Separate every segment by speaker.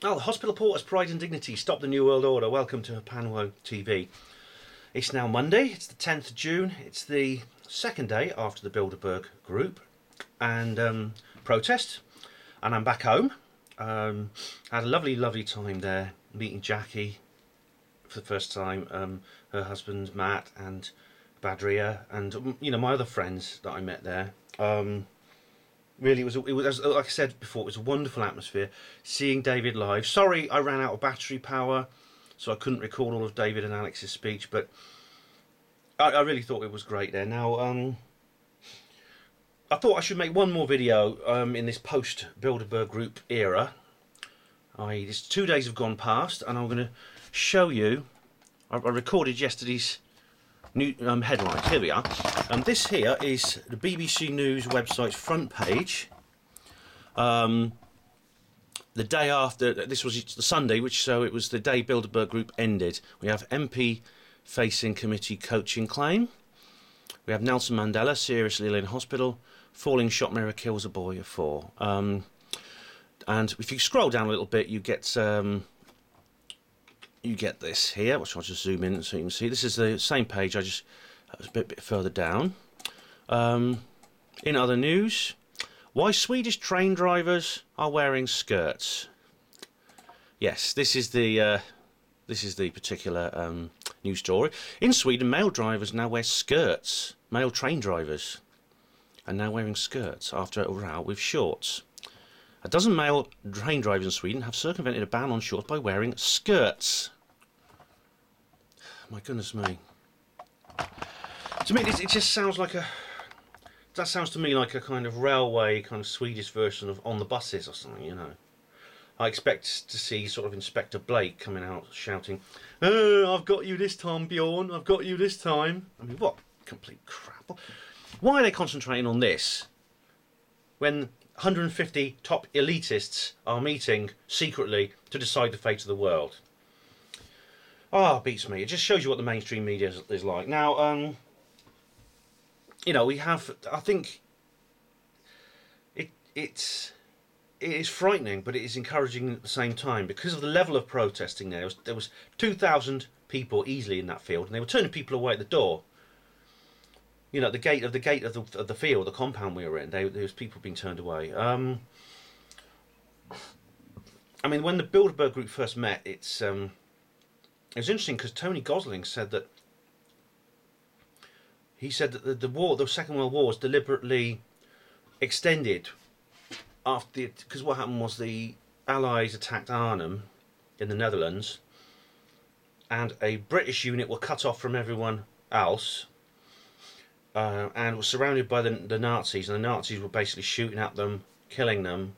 Speaker 1: Oh, Hospital Porters, Pride and Dignity, Stop the New World Order. Welcome to HPANWO TV. It's now Monday, it's the 10th of June. It's the second day after the Bilderberg Group and protest. And I'm back home. Had a lovely time there, meeting Jackie for the first time, her husband Matt and Badria, and my other friends that I met there. Really, it was like I said before, it was a wonderful atmosphere. Seeing David live. Sorry, I ran out of battery power, so I couldn't record all of David and Alex's speech, but I really thought it was great there. Now, I thought I should make one more video in this post-Bilderberg Group era. These 2 days have gone past, and I'm going to show you. I recorded yesterday's new headlines. Here we are. This here is the BBC News website's front page. The day after, this was the Sunday, so it was the day Bilderberg Group ended. We have MP facing committee coaching claim. We have Nelson Mandela seriously ill in hospital. Falling shot mirror kills a boy of 4. And if you scroll down a little bit, you get this here, which I'll just zoom in so you can see. This is the same page, I was a bit further down. In other news, why Swedish train drivers are wearing skirts. Yes, this is the particular news story. In Sweden, male drivers now wear skirts. Male train drivers are now wearing skirts after a row with shorts. A dozen male train drivers in Sweden have circumvented a ban on shorts by wearing skirts. My goodness me. To me, it just sounds like that sounds to me like a kind of railway, kind of Swedish version of On the Buses or something, I expect to see sort of Inspector Blake coming out shouting, "Oh, I've got you this time, Bjorn, I've got you this time." I mean, what complete crap. Why are they concentrating on this when 150 top elitists are meeting secretly to decide the fate of the world? It beats me. It just shows you what the mainstream media is like. Now, we have, I think, it is frightening, but it is encouraging at the same time because of the level of protesting there. There was 2,000 people easily in that field, and they were turning people away at the door. At the gate of the field, the compound we were in, there was people being turned away. I mean, when the Bilderberg Group first met, it was interesting because Tony Gosling said that the Second World War was deliberately extended because what happened was the Allies attacked Arnhem in the Netherlands, and a British unit were cut off from everyone else. And was surrounded by the Nazis, and the Nazis were basically shooting at them, killing them,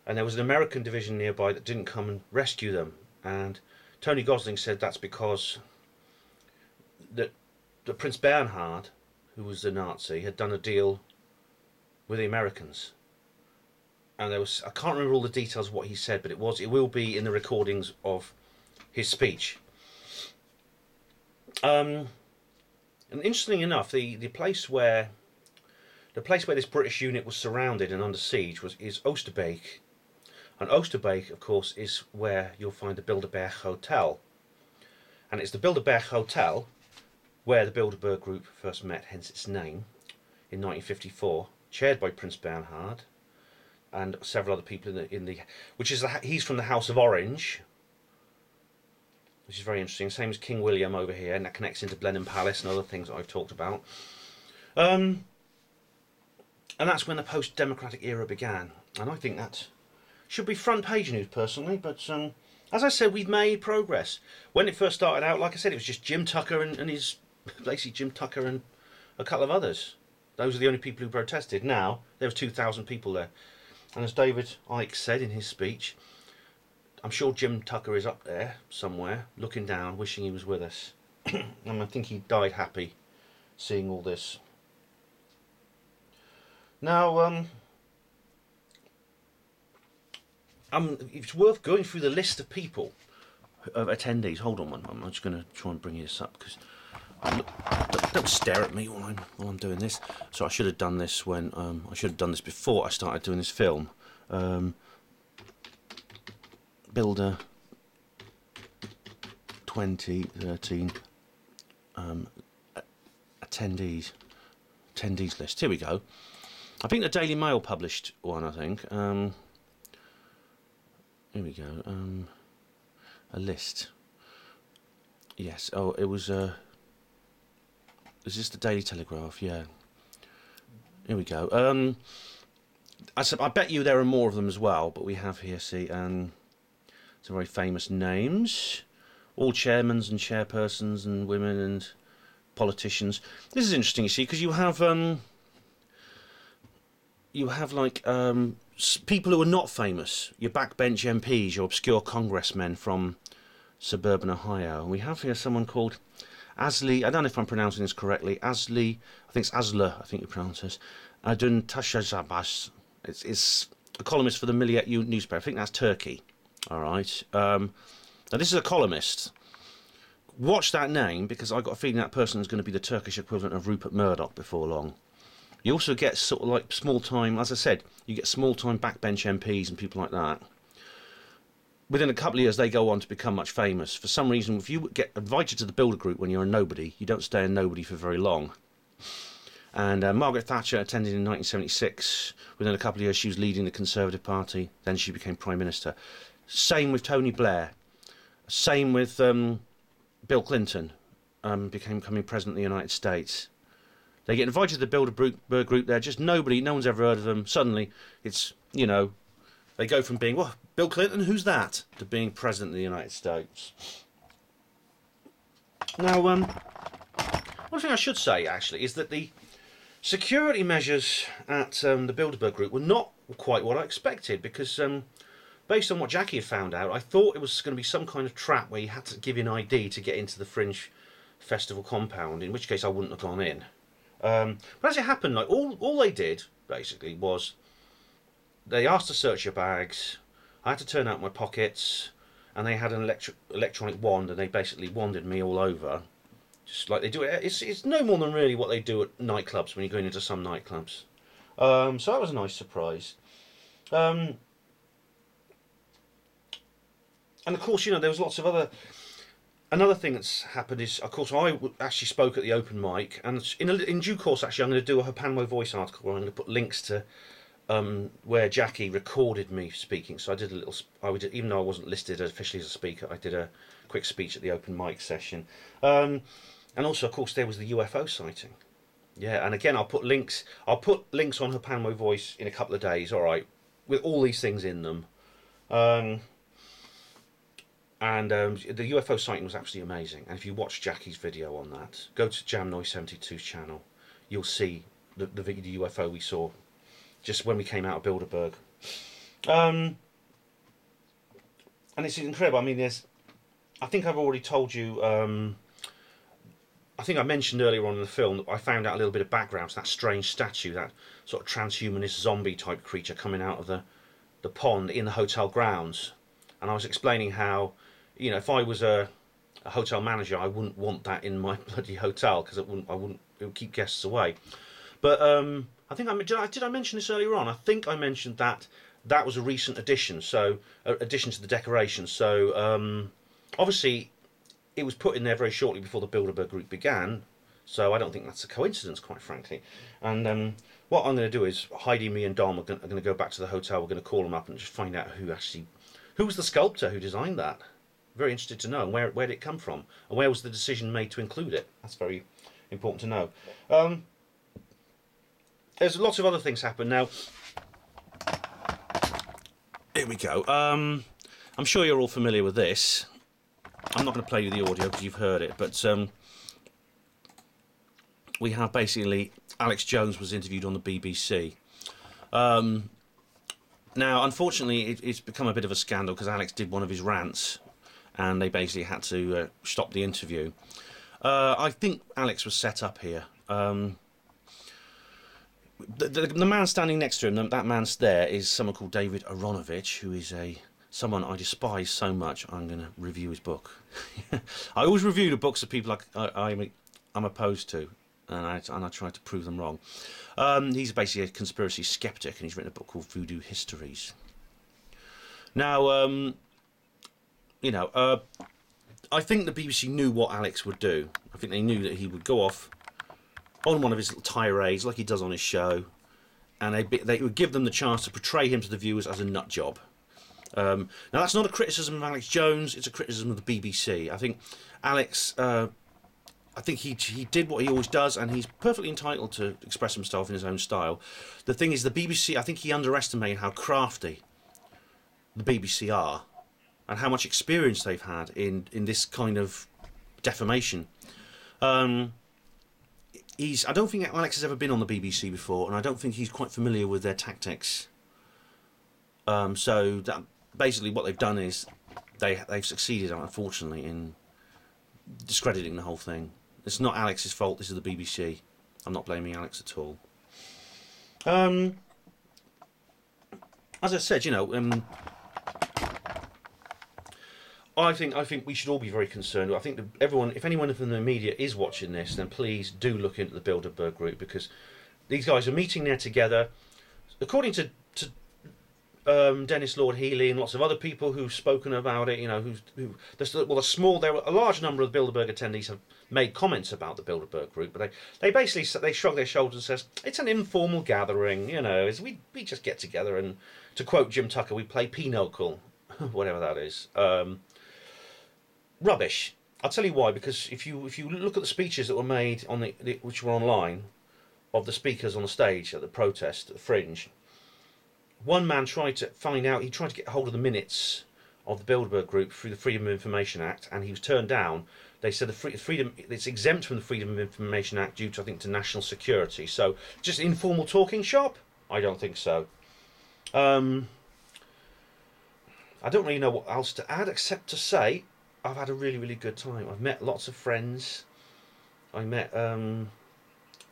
Speaker 1: and there was an American division nearby that didn't come and rescue them. And Tony Gosling said that's because the Prince Bernhard, who was the Nazi, had done a deal with the Americans. And I can't remember all the details of what he said, but it will be in the recordings of his speech. And interestingly enough, the place where this British unit was surrounded and under siege is Oosterbeek, and Oosterbeek, of course, is where you'll find the Bilderberg Hotel, and it's the Bilderberg Hotel where the Bilderberg Group first met, hence its name, in 1954, chaired by Prince Bernhard and several other people he's from the House of Orange, which is very interesting. Same as King William over here, and that connects into Blenheim Palace and other things that I've talked about. And that's when the post-democratic era began. And I think that should be front page news, personally. But as I said, we've made progress. When it first started out, like I said, it was just Jim Tucker and basically Jim Tucker and a couple of others. Those are the only people who protested. Now there was 2,000 people there, and as David Icke said in his speech, I'm sure Jim Tucker is up there somewhere, looking down, wishing he was with us. And I think he died happy seeing all this. Now, it's worth going through the list of people, of attendees. Hold on one moment, I'm just going to try and bring this up, because don't stare at me while I'm doing this. So I should have done this before I started doing this film. Builder 2013 attendees list. Here we go. I think the Daily Mail published one, I think. Here we go. A list. Yes. Oh, it was. Is this the Daily Telegraph? Yeah. Here we go. I bet you there are more of them as well, but we have here, see, some very famous names. All chairmans and chairpersons and women and politicians. This is interesting, you see, because you have like people who are not famous, your backbench MPs, your obscure congressmen from suburban Ohio. And we have here someone called Asli, I don't know if I'm pronouncing this correctly, Asli, I think it's Asla, I think you pronounce this, Adun Tashazabas. It's a columnist for the Milliyet newspaper, I think that's Turkey. Alright, now this is a columnist. Watch that name, because I've got a feeling that person is going to be the Turkish equivalent of Rupert Murdoch before long. You also get sort of like small-time, as I said, you get small-time backbench MPs and people like that. Within a couple of years, they go on to become much famous. For some reason, if you get invited to the Bilderberg Group when you're a nobody, you don't stay a nobody for very long. And Margaret Thatcher attended in 1976. Within a couple of years, she was leading the Conservative Party. Then she became Prime Minister. Same with Tony Blair. Same with Bill Clinton, becoming President of the United States. They get invited to the Bilderberg Group. They're just nobody. No one's ever heard of them. Suddenly, it's, you know, they go from being, well, Bill Clinton, who's that, to being President of the United States. Now, one thing I should say, actually, is that the security measures at the Bilderberg Group were not quite what I expected, because based on what Jackie had found out, I thought it was going to be some kind of trap where you had to give an ID to get into the Fringe Festival compound, in which case I wouldn't have gone in. But as it happened, like all they did, basically, was they asked to search your bags, I had to turn out my pockets, and they had an electronic wand, and they basically wanded me all over. Just like they do it. It's no more than really what they do at nightclubs when you're going into some nightclubs. So that was a nice surprise. And of course, you know, there was lots of other... Another thing that's happened is, of course, I actually spoke at the open mic, and in due course, actually, I'm going to do a HPANWO voice article where I'm going to put links to where Jackie recorded me speaking. So I did a little... even though I wasn't listed officially as a speaker, I did a quick speech at the open mic session. And also, of course, there was the UFO sighting. Yeah, and again, I'll put links on HPANWO voice in a couple of days, all right, with all these things in them. And the UFO sighting was absolutely amazing. And if you watch Jackie's video on that, go to Jam Noise 72's channel, you'll see the UFO we saw just when we came out of Bilderberg. And it's incredible. I mean, I think I've already told you, I think I mentioned earlier on in the film that I found out a little bit of background to that strange statue, that sort of transhumanist zombie type creature coming out of the pond in the hotel grounds. And I was explaining how, you know, if I was a hotel manager, I wouldn't want that in my bloody hotel, because it would keep guests away. But I think did I mention this earlier on? I think I mentioned that was a recent addition, so addition to the decorations. So obviously it was put in there very shortly before the Bilderberg Group began, so I don't think that's a coincidence, quite frankly. And what I'm going to do is Heidi, me and Dom are going to go back to the hotel. We're going to call them up and just find out who was the sculptor who designed that. Very interested to know. And where did it come from? And where was the decision made to include it? That's very important to know. There's lots of other things happen now. Here we go. I'm sure you're all familiar with this. I'm not going to play you the audio because you've heard it, but we have basically Alex Jones was interviewed on the BBC. Now, unfortunately, it's become a bit of a scandal because Alex did one of his rants, and they basically had to stop the interview. I think Alex was set up here. The man standing next to him, that man's there, is someone called David Aronovich, who is someone I despise so much. I'm going to review his book. I always review the books of people I'm opposed to, and I try to prove them wrong. He's basically a conspiracy skeptic, and he's written a book called Voodoo Histories. Now, you know, I think the BBC knew what Alex would do. I think they knew that he would go off on one of his little tirades, like he does on his show, and they would give them the chance to portray him to the viewers as a nut job. Now, that's not a criticism of Alex Jones, it's a criticism of the BBC. I think Alex, I think he did what he always does, and he's perfectly entitled to express himself in his own style. The thing is, the BBC, I think he underestimated how crafty the BBC are, and how much experience they've had in this kind of defamation. I don't think Alex has ever been on the BBC before, and I don't think he's quite familiar with their tactics. So that basically what they've done is they've succeeded, unfortunately, in discrediting the whole thing. It's not Alex's fault. This is the BBC. I'm not blaming Alex at all. As I said, you know, I think we should all be very concerned. I think that everyone, if anyone from the media is watching this, then please do look into the Bilderberg Group, because these guys are meeting there together. According to Dennis Lord Healy and lots of other people who've spoken about it, you know, a large number of the Bilderberg attendees have made comments about the Bilderberg Group, but they basically shrug their shoulders and says it's an informal gathering, you know, we just get together and, to quote Jim Tucker, we play pinochle, whatever that is. Rubbish. I'll tell you why, because if you look at the speeches that were made on which were online, of the speakers on the stage at the protest, at the Fringe, one man tried to get hold of the minutes of the Bilderberg Group through the Freedom of Information Act, and he was turned down. They said it's exempt from the Freedom of Information Act due to, I think, to national security. So, just informal talking shop? I don't think so. I don't really know what else to add, except to say I've had a really, really good time. I've met lots of friends. I met up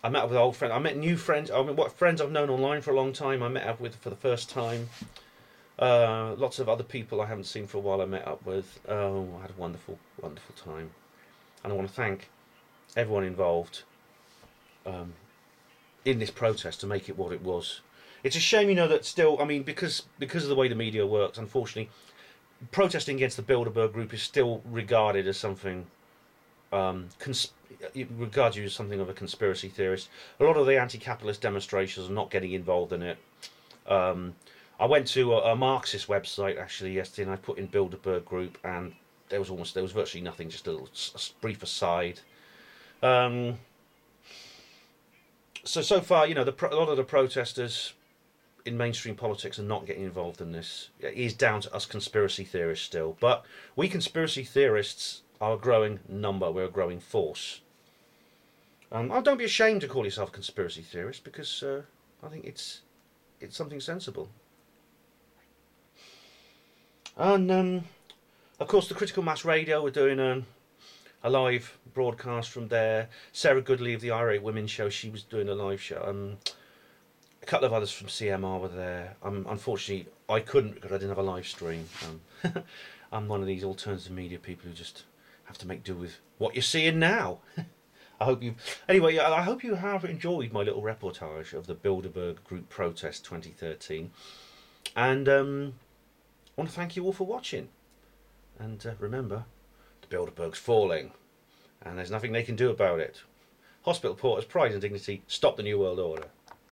Speaker 1: with old friends. I met new friends. I mean, what friends I've known online for a long time, I met up with for the first time. Lots of other people I haven't seen for a while I met up with. Oh, I had a wonderful, wonderful time. And I want to thank everyone involved in this protest to make it what it was. It's a shame, you know, that still, I mean, because of the way the media works, unfortunately, protesting against the Bilderberg Group is still regarded as something, it regards you as something of a conspiracy theorist. A lot of the anti-capitalist demonstrations are not getting involved in it. I went to a Marxist website actually yesterday, and I put in Bilderberg Group, and there was virtually nothing, just a brief aside. So far, you know, a lot of the protesters in mainstream politics are not getting involved in this. It is down to us conspiracy theorists still, but we conspiracy theorists are a growing number. We're a growing force. Don't be ashamed to call yourself a conspiracy theorist, because I think it's something sensible. And of course, the Critical Mass Radio, we're doing a live broadcast from there. Sarah Goodley of the Irate Women Show, she was doing a live show. A couple of others from CMR were there. Unfortunately, I couldn't because I didn't have a live stream. I'm one of these alternative media people who just have to make do with what you're seeing now. I hope you have enjoyed my little reportage of the Bilderberg Group protest 2013. And I want to thank you all for watching. And remember, the Bilderberg's falling, and there's nothing they can do about it. Hospital porters, pride and dignity, stop the New World Order.